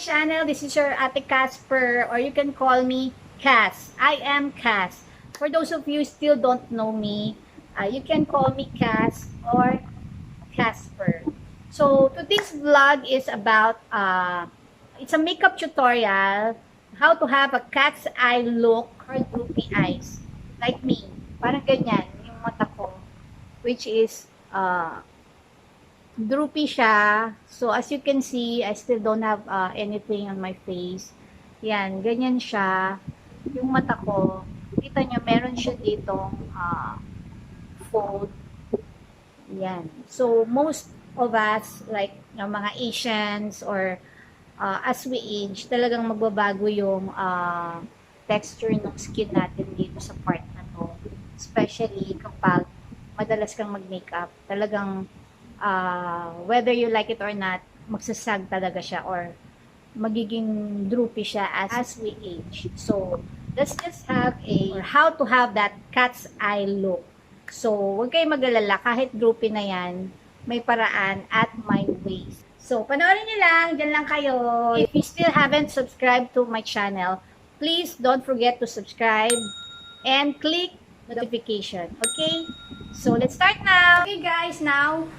channel. This is your Ate Casper, or you can call me Cass. I am Cass. For those of you still don't know me, you can call me Cass or Casper. So today's vlog is about it's a makeup tutorial how to have a cat's eye look or droopy eyes like me. Parang ganyan yung mata ko, which is droopy siya. So as you can see, I still don't have anything on my face. Yan, ganyan siya. Yung mata ko, kita nyo meron siya ditong fold. Yan. So most of us, like yung mga Asians or as we age, talagang magbabago yung texture ng skin natin dito sa part na to. Especially kapag madalas kang mag-makeup, talagang whether you like it or not, magsasag talaga siya or magiging droopy siya as we age. So, let's just have or how to have that cat's eye look. So, huwag kayong mag-alala, kahit droopy na yan, may paraan at may ways. So, panoorin nyo lang, dyan lang kayo. If you still haven't subscribed to my channel, please don't forget to subscribe and click notification. Okay? So, let's start now. Okay guys, now,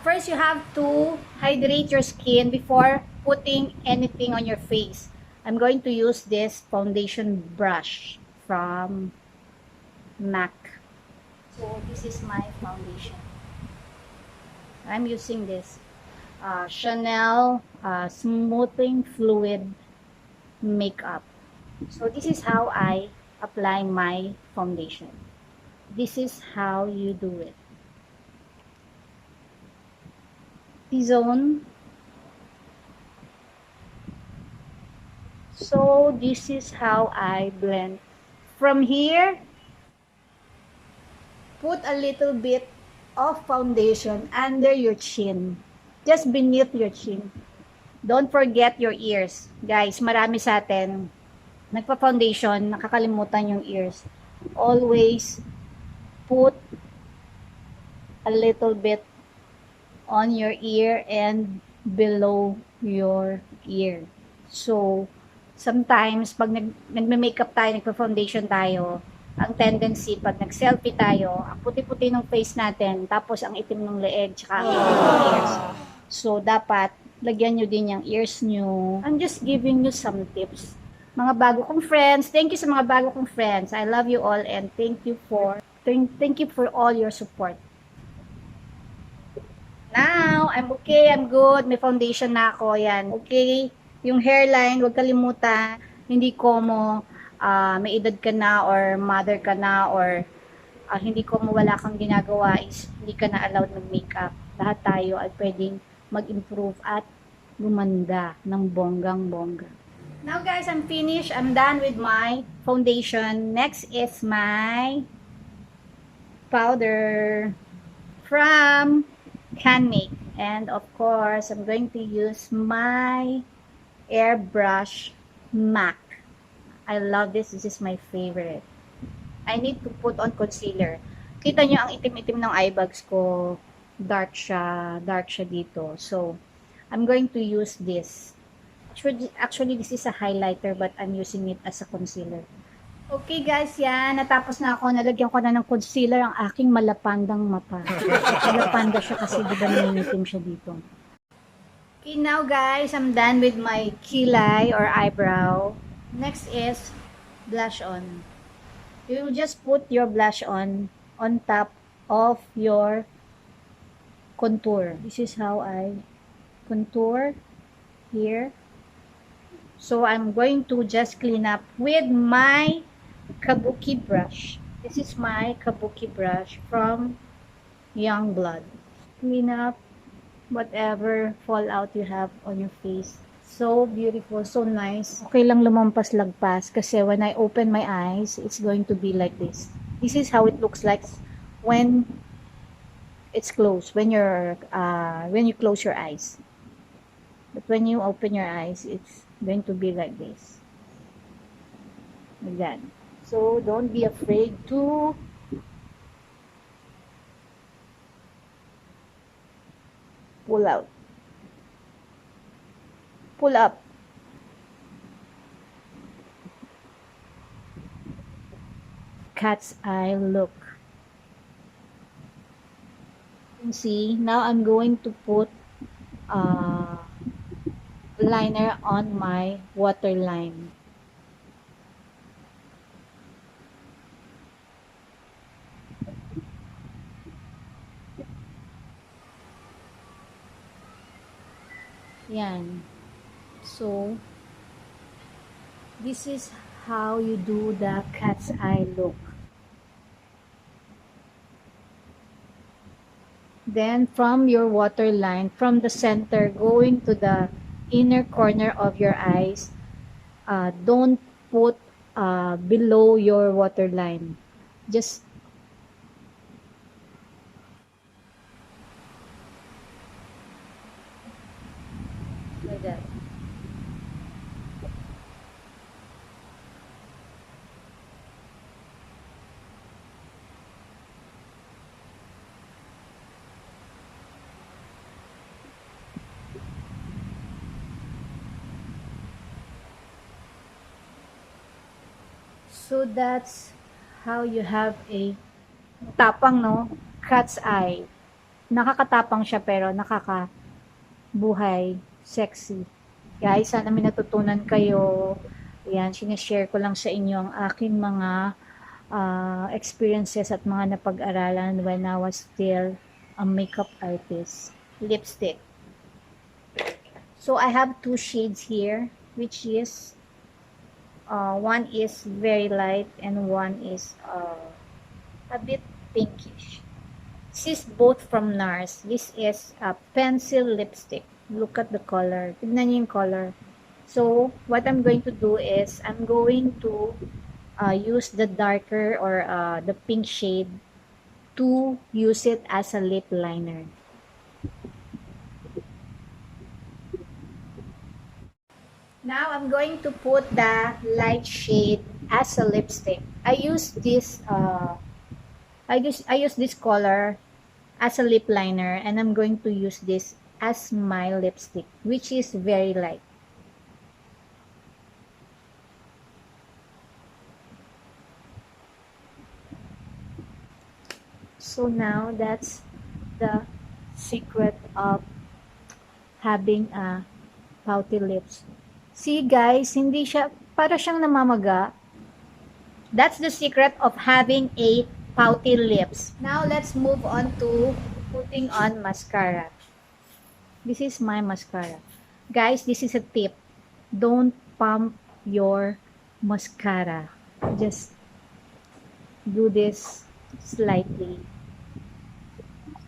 first you have to hydrate your skin before putting anything on your face. I'm going to use this foundation brush from MAC. So this is my foundation. I'm using this Chanel smoothing fluid makeup. So this is how I apply my foundation. This is how you do it. T-zone. So this is how I blend. From here, put a little bit of foundation under your chin. Just beneath your chin. Don't forget your ears. Guys, marami sa atin nagpa-foundation, nakakalimutan yung ears. Always put a little bit on your ear and below your ear. So, sometimes, pag nagme-makeup tayo, nagpa-foundation tayo, ang tendency, pag nag-selfie tayo, ang puti-puti ng face natin, tapos ang itim ng leeg, tsaka ang itim ng ears. So, dapat, lagyan nyo din yung ears nyo. I'm just giving you some tips. Mga bago kong friends, thank you sa mga bago kong friends. I love you all and thank you for all your support. Now, I'm okay, I'm good. May foundation na ako, yan. Okay, yung hairline, huwag kalimutan, hindi ko mo may edad ka na or mother ka na or hindi ko mo wala kang ginagawa is hindi ka na allowed mag-makeup. Lahat tayo ay pwedeng mag-improve at gumanda ng bonggang-bongga. Now guys, I'm finished. I'm done with my foundation. Next is my powder from Canmake. And of course, I'm going to use my airbrush MAC. I love this. This is my favorite. I need to put on concealer. Kita nyo ang itim-itim ng eye bags ko. Dark siya dito. So, I'm going to use this. Actually, this is a highlighter but I'm using it as a concealer. Okay guys, yan. Natapos na ako. Nalagyan ko na ng concealer ang aking malapandang mata. Malapanda siya kasi diba nangingitim siya dito. Okay, now guys, I'm done with my kilay or eyebrow. Next is blush on. You will just put your blush on top of your contour. This is how I contour here. So I'm going to just clean up with my kabuki brush. This is my kabuki brush from Youngblood. Clean up whatever fallout you have on your face. So beautiful, so nice. Okay lang lumampas-lagpas kasi when I open my eyes, it's going to be like this. This is how it looks like when it's closed, when you close your eyes. But when you open your eyes, it's going to be like this. Like that. So don't be afraid to pull out. Pull up. cat's eye look. You can see, now I'm going to put liner on my waterline. Yan. So, this is how you do the cat's eye look. Then, from your waterline, from the center, going to the inner corner of your eyes, don't put below your waterline. Just like that. So that's how you have a tapang, no? Cat's eye. Nakakatapang siya pero nakakabuhay, sexy. Guys, sana may natutunan kayo. Ayan, sinashare ko lang sa inyo ang aking mga experiences at mga napag-aralan when I was still a makeup artist. Lipstick. So I have two shades here, which is one is very light and one is a bit pinkish. This is both from NARS. This is a pencil lipstick. Look at the color. Tignan niyo yung color. So, what I'm going to do is, I'm going to use the darker or the pink shade to use it as a lip liner. Now, I'm going to put the light shade as a lipstick. I use this color as a lip liner, and I'm going to use this as my lipstick, which is very light. So now that's the secret of having a pouty lips. See guys, hindi siya, para siyang namamaga. That's the secret of having a pouty lips. Now let's move on to putting on mascara. This is my mascara. Guys, this is a tip. Don't pump your mascara. Just do this slightly.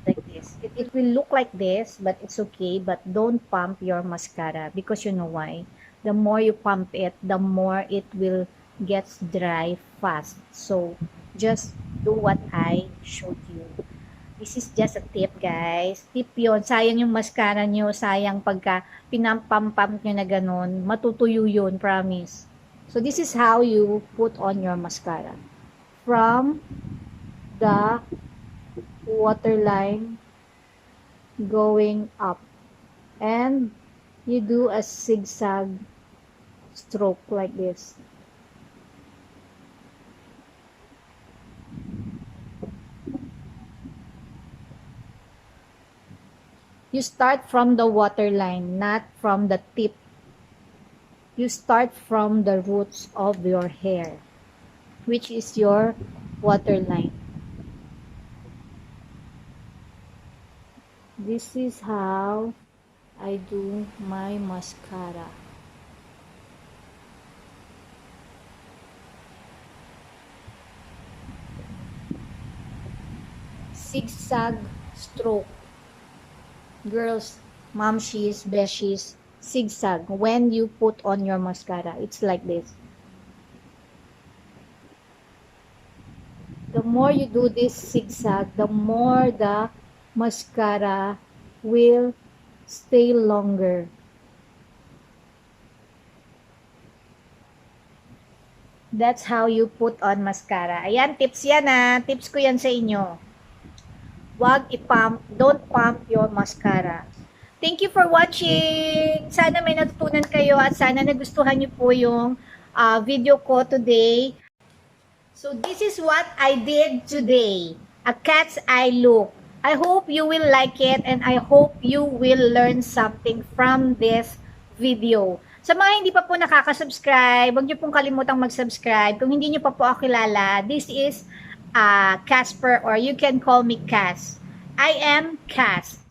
Like this. It will look like this, but it's okay. But don't pump your mascara because you know why. The more you pump it, the more it will get dry fast. So, just do what I showed you. This is just a tip, guys. Tip yon. Sayang yung mascara nyo. Sayang pagka pinampam-pump nyo na ganun. Matutuyo yun, promise. So, this is how you put on your mascara. From the waterline going up. And you do a zigzag stroke like this. You start from the waterline, not from the tip. You start from the roots of your hair, which is your waterline. This is how I do my mascara. Zigzag stroke. Girls, momshies, beshies, zigzag. When you put on your mascara, it's like this. The more you do this zigzag, the more the mascara will stay longer. That's how you put on mascara. Ayan, tips yan ah. Tips ko yan sa inyo. Wag i-pump, don't pump your mascara. Thank you for watching. Sana may natutunan kayo at sana nagustuhan niyo po yung video ko today. So this is what I did today. A cat's eye look. I hope you will like it and I hope you will learn something from this video. Sa mga hindi pa po nakaka-subscribe, huwag niyo pong kalimutang mag-subscribe. Kung hindi niyo pa po ako kilala, this is Casper, or you can call me Cass. I am Cass.